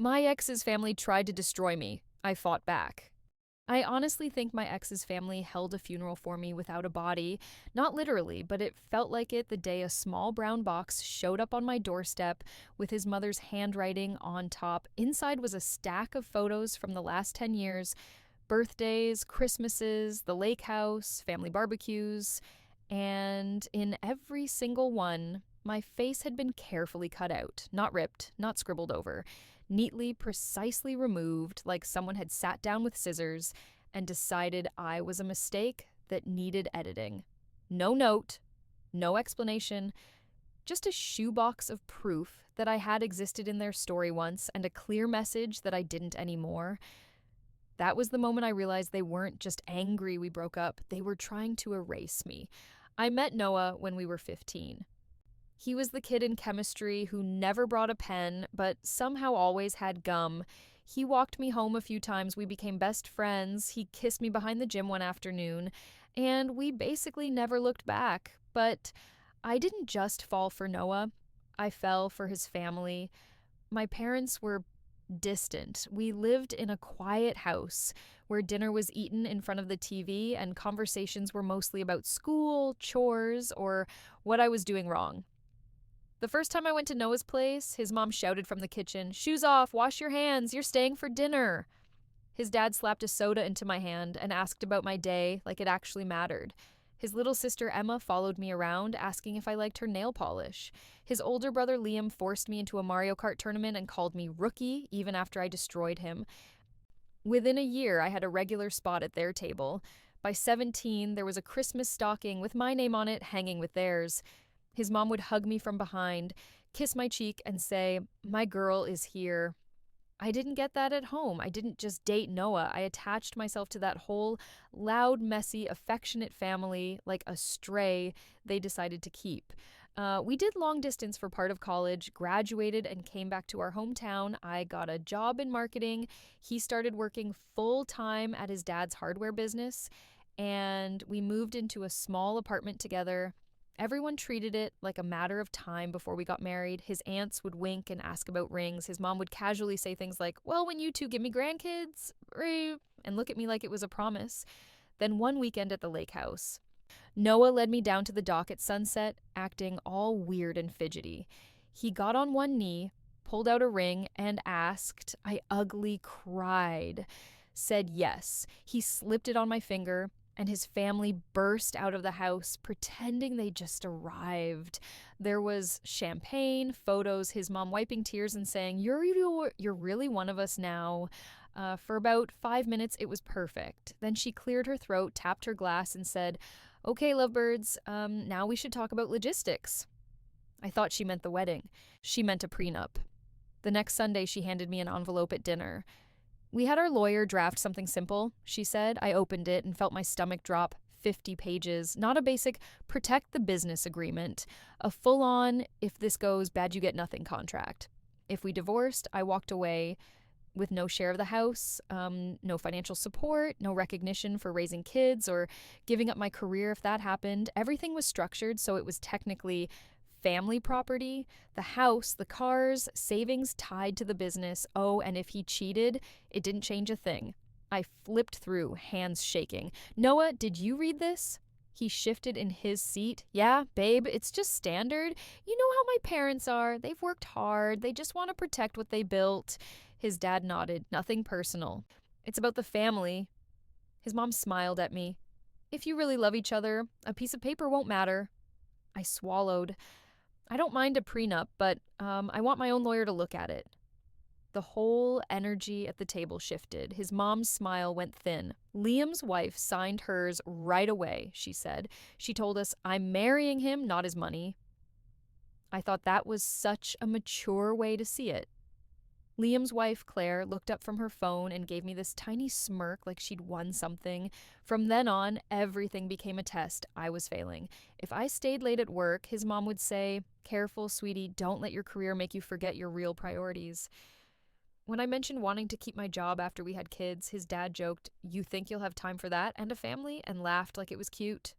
My ex's family tried to destroy me. I fought back. I honestly think my ex's family held a funeral for me without a body. Not literally, but it felt like it the day a small brown box showed up on my doorstep with his mother's handwriting on top. Inside was a stack of photos from the last 10 years: birthdays, Christmases, the lake house, family barbecues. And in every single one, my face had been carefully cut out, not ripped, not scribbled over, neatly, precisely removed, like someone had sat down with scissors and decided I was a mistake that needed editing. No note, no explanation, just a shoebox of proof that I had existed in their story once and a clear message that I didn't anymore. That was the moment I realized they weren't just angry we broke up, they were trying to erase me. I met Noah when we were 15. He was the kid in chemistry who never brought a pen, but somehow always had gum. He walked me home a few times, we became best friends, he kissed me behind the gym one afternoon, and we basically never looked back. But I didn't just fall for Noah, I fell for his family. My parents were distant. We lived in a quiet house where dinner was eaten in front of the TV and conversations were mostly about school, chores, or what I was doing wrong. The first time I went to Noah's place, his mom shouted from the kitchen, "Shoes off, wash your hands, you're staying for dinner." His dad slapped a soda into my hand and asked about my day like it actually mattered. His little sister Emma followed me around, asking if I liked her nail polish. His older brother Liam forced me into a Mario Kart tournament and called me rookie even after I destroyed him. Within a year, I had a regular spot at their table. By 17, there was a Christmas stocking with my name on it hanging with theirs. His mom would hug me from behind, kiss my cheek, and say, "My girl is here." I didn't get that at home. I didn't just date Noah. I attached myself to that whole loud, messy, affectionate family like a stray they decided to keep. We did long distance for part of college, graduated, and came back to our hometown. I got a job in marketing. He started working full time at his dad's hardware business, and we moved into a small apartment together. Everyone treated it like a matter of time before we got married. His aunts would wink and ask about rings. His mom would casually say things like, "Well, when you two give me grandkids," and look at me like it was a promise. Then one weekend at the lake house, Noah led me down to the dock at sunset, acting all weird and fidgety. He got on one knee, pulled out a ring, and asked. I ugly cried. Said yes. He slipped it on my finger, and his family burst out of the house, pretending they just arrived. There was champagne, photos, his mom wiping tears and saying, You're really one of us now." For about 5 minutes, it was perfect. Then she cleared her throat, tapped her glass, and said, "Okay, lovebirds, now we should talk about logistics." I thought she meant the wedding. She meant a prenup. The next Sunday, she handed me an envelope at dinner. "We had our lawyer draft something simple," she said. I opened it and felt my stomach drop. 50 pages. Not a basic protect the business agreement. A full-on, if this goes bad you get nothing contract. If we divorced, I walked away with no share of the house, no financial support, no recognition for raising kids or giving up my career if that happened. Everything was structured so it was technically family property, the house, the cars, savings tied to the business. Oh, and if he cheated, it didn't change a thing. I flipped through, hands shaking. "Noah, did you read this?" He shifted in his seat. "Yeah, babe, it's just standard. You know how my parents are. They've worked hard. They just want to protect what they built." His dad nodded. "Nothing personal. It's about the family." His mom smiled at me. "If you really love each other, a piece of paper won't matter." I swallowed. "I don't mind a prenup, but I want my own lawyer to look at it." The whole energy at the table shifted. His mom's smile went thin. "Liam's wife signed hers right away," she said. "She told us, 'I'm marrying him, not his money.'" I thought that was such a mature way to see it. Liam's wife, Claire, looked up from her phone and gave me this tiny smirk like she'd won something. From then on, everything became a test. I was failing. If I stayed late at work, his mom would say, "Careful, sweetie, don't let your career make you forget your real priorities." When I mentioned wanting to keep my job after we had kids, his dad joked, "You think you'll have time for that and a family?" and laughed like it was cute.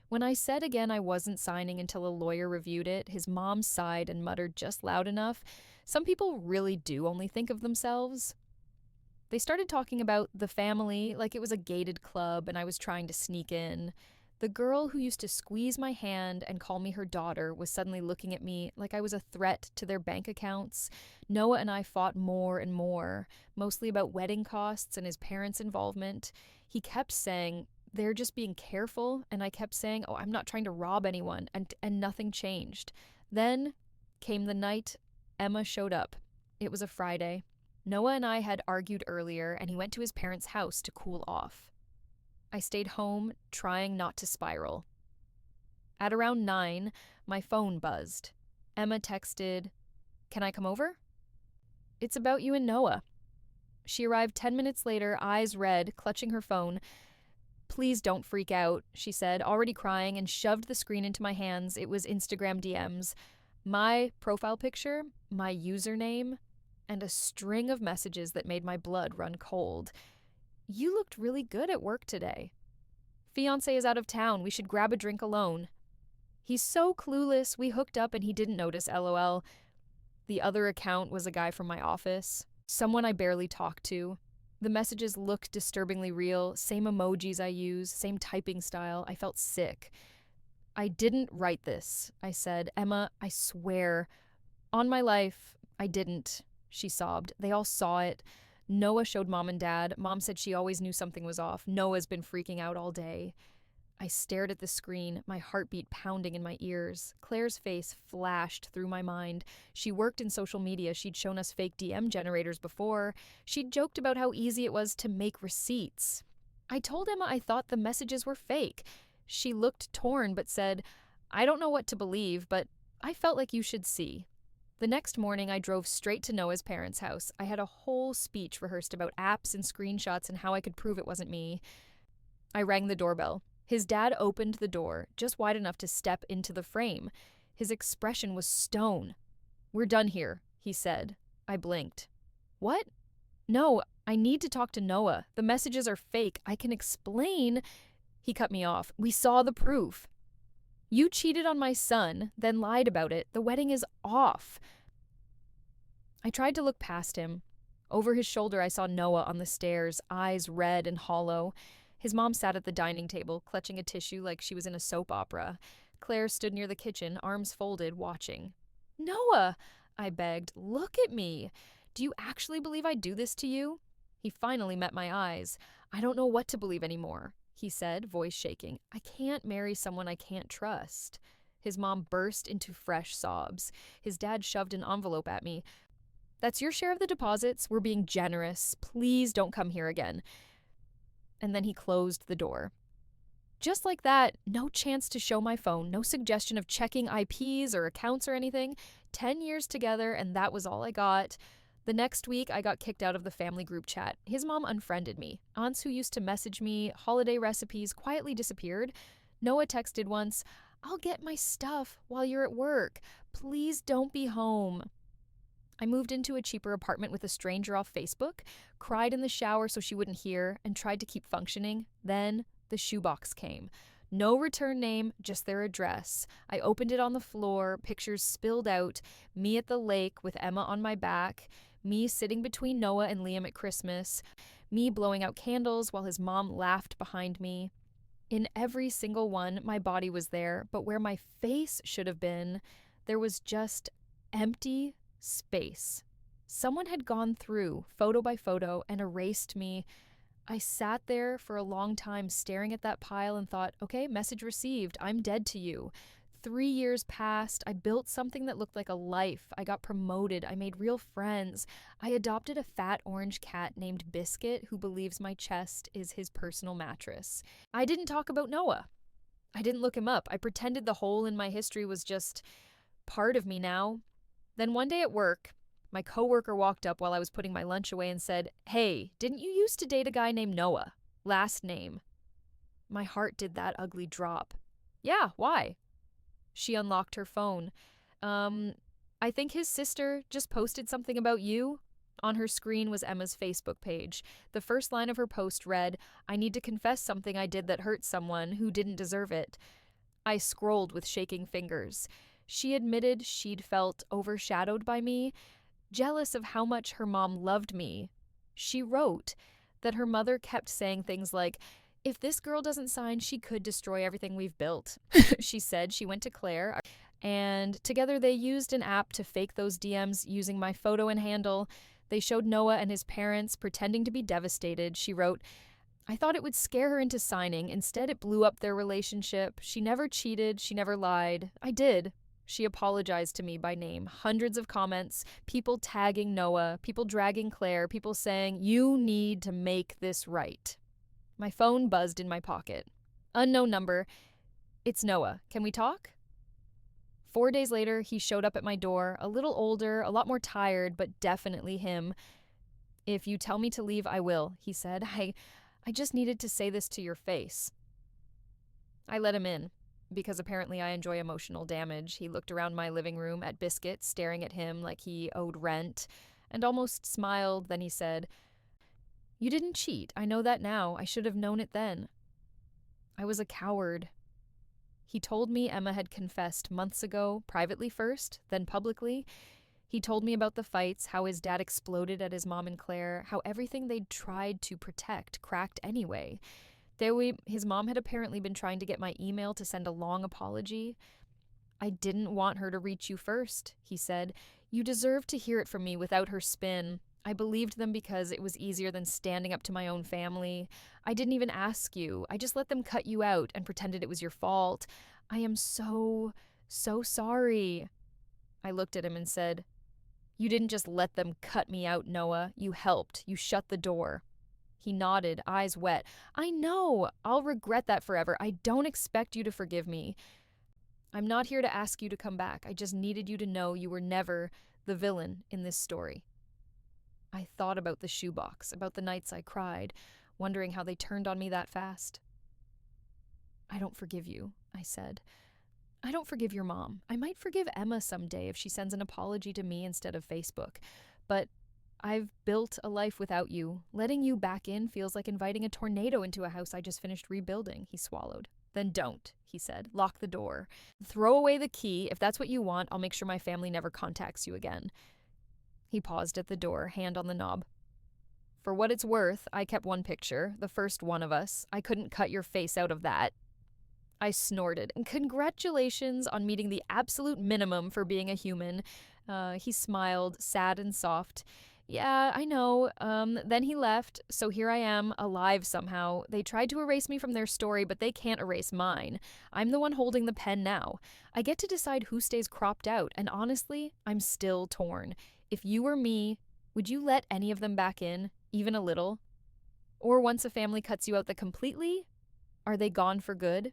When I said again I wasn't signing until a lawyer reviewed it, his mom sighed and muttered just loud enough, "Some people really do only think of themselves." They started talking about the family like it was a gated club and I was trying to sneak in. The girl who used to squeeze my hand and call me her daughter was suddenly looking at me like I was a threat to their bank accounts. Noah and I fought more and more, mostly about wedding costs and his parents' involvement. He kept saying, "They're just being careful," and I kept saying, "Oh, I'm not trying to rob anyone," and nothing changed. Then came the night Emma showed up. It was a Friday. Noah and I had argued earlier, and he went to his parents' house to cool off. I stayed home, trying not to spiral. At around 9, my phone buzzed. Emma texted, "Can I come over?" "It's about you and Noah." She arrived 10 minutes later, eyes red, clutching her phone. "Please don't freak out," she said, already crying, and shoved the screen into my hands. It was Instagram DMs. My profile picture, my username, and a string of messages that made my blood run cold. "You looked really good at work today." "Fiancé is out of town. We should grab a drink alone." "He's so clueless. We hooked up and he didn't notice, LOL." The other account was a guy from my office, someone I barely talked to. The messages looked disturbingly real, same emojis I use, same typing style. I felt sick. "I didn't write this," I said. "Emma, I swear. On my life, I didn't," she sobbed. "They all saw it. Noah showed Mom and Dad. Mom said she always knew something was off. Noah's been freaking out all day." I stared at the screen, my heartbeat pounding in my ears. Claire's face flashed through my mind. She worked in social media. She'd shown us fake DM generators before. She'd joked about how easy it was to make receipts. I told Emma I thought the messages were fake. She looked torn but said, "I don't know what to believe, but I felt like you should see." The next morning, I drove straight to Noah's parents' house. I had a whole speech rehearsed about apps and screenshots and how I could prove it wasn't me. I rang the doorbell. His dad opened the door, just wide enough to step into the frame. His expression was stone. "We're done here," he said. I blinked. "What?" "No, I need to talk to Noah. The messages are fake. I can explain." He cut me off. "We saw the proof. You cheated on my son, then lied about it. The wedding is off." I tried to look past him. Over his shoulder, I saw Noah on the stairs, eyes red and hollow. His mom sat at the dining table, clutching a tissue like she was in a soap opera. Claire stood near the kitchen, arms folded, watching. "Noah," I begged, "look at me. Do you actually believe I'd do this to you?" He finally met my eyes. "I don't know what to believe anymore," he said, voice shaking. "I can't marry someone I can't trust." His mom burst into fresh sobs. His dad shoved an envelope at me. "That's your share of the deposits. We're being generous. Please don't come here again." And then he closed the door. Just like that, no chance to show my phone, no suggestion of checking IPs or accounts or anything. 10 years together, and that was all I got. The next week, I got kicked out of the family group chat. His mom unfriended me. Aunts who used to message me holiday recipes quietly disappeared. Noah texted once, "I'll get my stuff while you're at work. Please don't be home." I moved into a cheaper apartment with a stranger off Facebook, cried in the shower so she wouldn't hear, and tried to keep functioning. Then the shoebox came. No return name, just their address. I opened it on the floor, pictures spilled out, me at the lake with Emma on my back, me sitting between Noah and Liam at Christmas, me blowing out candles while his mom laughed behind me. In every single one, my body was there, but where my face should have been, there was just empty space. Someone had gone through, photo by photo, and erased me. I sat there for a long time staring at that pile and thought, okay, message received. I'm dead to you. 3 years passed. I built something that looked like a life. I got promoted. I made real friends. I adopted a fat orange cat named Biscuit who believes my chest is his personal mattress. I didn't talk about Noah. I didn't look him up. I pretended the hole in my history was just part of me now. Then one day at work, my coworker walked up while I was putting my lunch away and said, "Hey, didn't you used to date a guy named Noah? Last name." My heart did that ugly drop. "Yeah, why?" She unlocked her phone. I think his sister just posted something about you." On her screen was Emma's Facebook page. The first line of her post read, "I need to confess something I did that hurt someone who didn't deserve it." I scrolled with shaking fingers. She admitted she'd felt overshadowed by me, jealous of how much her mom loved me. She wrote that her mother kept saying things like, if this girl doesn't sign, she could destroy everything we've built. She said she went to Claire, and together they used an app to fake those DMs using my photo and handle. They showed Noah and his parents pretending to be devastated. She wrote, I thought it would scare her into signing. Instead, it blew up their relationship. She never cheated. She never lied. I did. She apologized to me by name. Hundreds of comments, people tagging Noah, people dragging Claire, people saying, you need to make this right. My phone buzzed in my pocket. Unknown number. It's Noah. Can we talk? 4 days later, he showed up at my door, a little older, a lot more tired, but definitely him. If you tell me to leave, I will, he said. I just needed to say this to your face. I let him in, because apparently I enjoy emotional damage. He looked around my living room at Biscuit, staring at him like he owed rent, and almost smiled. Then he said, you didn't cheat. I know that now. I should have known it then. I was a coward. He told me Emma had confessed months ago, privately first, then publicly. He told me about the fights, how his dad exploded at his mom and Claire, how everything they'd tried to protect cracked anyway. His mom had apparently been trying to get my email to send a long apology. I didn't want her to reach you first, he said. You deserve to hear it from me without her spin. I believed them because it was easier than standing up to my own family. I didn't even ask you. I just let them cut you out and pretended it was your fault. I am so sorry. I looked at him and said, you didn't just let them cut me out, Noah. You helped. You shut the door. He nodded, eyes wet. I know. I'll regret that forever. I don't expect you to forgive me. I'm not here to ask you to come back. I just needed you to know you were never the villain in this story. I thought about the shoebox, about the nights I cried, wondering how they turned on me that fast. I don't forgive you, I said. I don't forgive your mom. I might forgive Emma someday if she sends an apology to me instead of Facebook. But I've built a life without you. Letting you back in feels like inviting a tornado into a house I just finished rebuilding, he swallowed. Then don't, he said. Lock the door. Throw away the key. If that's what you want, I'll make sure my family never contacts you again. He paused at the door, hand on the knob. For what it's worth, I kept one picture, the first one of us. I couldn't cut your face out of that. I snorted. And congratulations on meeting the absolute minimum for being a human. He smiled, sad and soft. Yeah, I know. Then he left, so here I am, alive somehow. They tried to erase me from their story, but they can't erase mine. I'm the one holding the pen now. I get to decide who stays cropped out, and honestly, I'm still torn. If you were me, would you let any of them back in, even a little? Or once a family cuts you out completely, are they gone for good?